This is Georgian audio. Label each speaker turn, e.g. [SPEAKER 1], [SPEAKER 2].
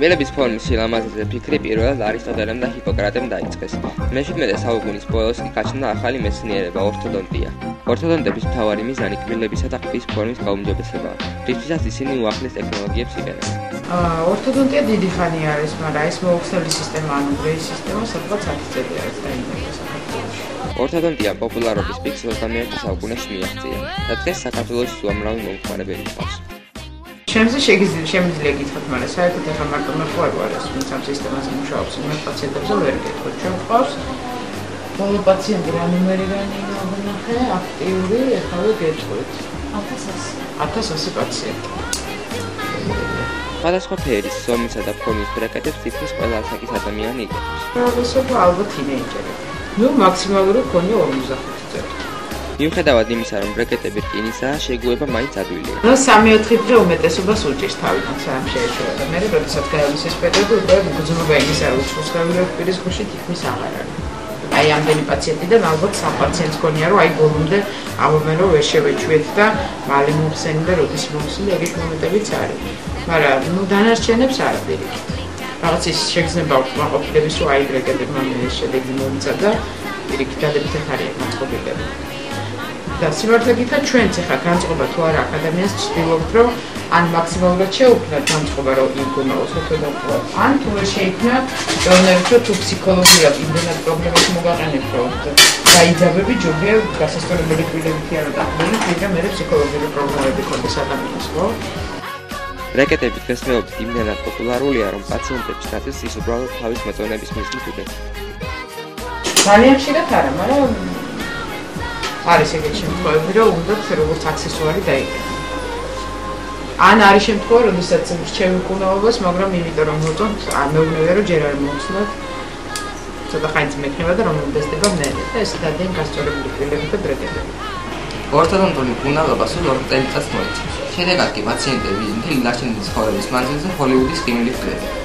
[SPEAKER 1] კბილების ფორმის შილამაზეზე ფიქრი პირველად არისტოტელემ და ჰიპოკრატემ დაიწყეს. მე-17 საუკუნის ბოლოს კი გაჩნდა ახალი მეცნიერება ორთოდონტია. ორთოდონტების მთავარი მიზანი კბილებისა და ყბის ფორმის გაუმჯობესებაა, რისთვისაც ისინი უახლეს ტექნოლოგიებს იყენებენ.
[SPEAKER 2] ორთოდონტია დიდი ხანი არის, მაგრამ ეს მოუხსნელი სისტემა, ანუ ბრეის სისტემა, სადღაც 10 წელი არის დაინტერესებული საქართველოში.
[SPEAKER 1] ორთოდონტია პოპულარობის პიკს 21 საუკუნეში მიაღწია და დღეს საქართველოში უამრავი მომხმარებელი ჰყავს.
[SPEAKER 2] შემიძლია გითხრათ, მაგრამ საერთოდ ახლა მარტო მე ხო არ ეს ამ სისტემაზე მუშაობს, მე პაციენტებზე ვერ გეტყვით, ჩვენ გვყავს ბოლო პაციენტი რა ნომერი განინახე, აქტიური, ახლა გეტყვით 1100 პაციენტი.
[SPEAKER 1] სხვადასხვა ფერის, ზომისა და ფორმის ბრეკეტებს თითქმის ყველა ასაკის ადამიანი იკეთებს.
[SPEAKER 2] რაღაცა ალბათ თინეიჯერები. ნუ მაქსიმალური ქონია 55 წელი.
[SPEAKER 1] მიუხედავად იმისა, რომ ბრეკეტები რკინისაა, შეგუება მაინც ადვილია.
[SPEAKER 2] ნუ 3-4 დღე უმეტესობას უჭირს თავიდან სამ შეეშოვა და მე როდესაც გაივის ეს პერიოდი, უკვე გძნობება იმისა, რომ უცხოელი პირის გულში თითქმის აღარ არის. აი ამდენი პაციენტიდან ალბათ სამ პაციენტს ქონია, რომ აი ბოლომდე ამობენ, რომ ვერ შევეჩვიეთ და მალე მოხსენი და როდის მოხსენი, ეგეთ მომენტებიც არის. მაგრამ ნუ დანარჩენებს არა პირიქით. რაღაც ის შეგრძნება უკმაყოფილების, რომ აი ბრეკეტებმა ეს შედეგი მომიცა და პირიქით დადებითად არის მოწყობილები. და სიმართლე გითხრათ, ჩვენც ახლა განწყობა თუ არა აკადემიას ვცდილობთ, რომ ან მაქსიმალურად შევქმნათ განწყობა, რომ იმგონოს ორთოდონტია, ან თუ ვერ შეიქმნა, ვეუბნებით, რომ თუ ფსიქოლოგიურად იმდენად პრობლემებს მოგაყენებთ, რომ დაიძაბები ჯობია გასასწორებელი კბილებითი არა დაყრდნილი, ვიდრე მე ფსიქოლოგიური პრობლემები ქონდეს ადამიანს, ხო?
[SPEAKER 1] ბრეკეტები დღესდღეობით იმდენად პოპულარულია, რომ პაციენტების ნაწილს ის უბრალოდ თავის მოწონების მიზნით უდევს.
[SPEAKER 2] ძალიან ხშირად არა, მაგრამ არის ეგეთი შემთხვევები, რომ უნდათ როგორც აქსესუარი დაიყენო. ან არის შემთხვევა, როდესაც რჩევი მკურნალობას, მაგრამ იმიტომ რომ მოწონთ, მეუბნებია, რომ ჯერ არ მოხსნათ. ცოტა ხანს მექნება და რომ მომდესდება მერე და ეს დადიან გასწორებული კბილები და ბრეკეტები.
[SPEAKER 3] ორთოდონტული მკურნალობა სულ 2 წელიწადს მოიცავს. შედეგად კი პაციენტები მთელი დარჩენილი ცხოვრების მანძილზე ჰოლივუდის ღიმილით კვდებიან.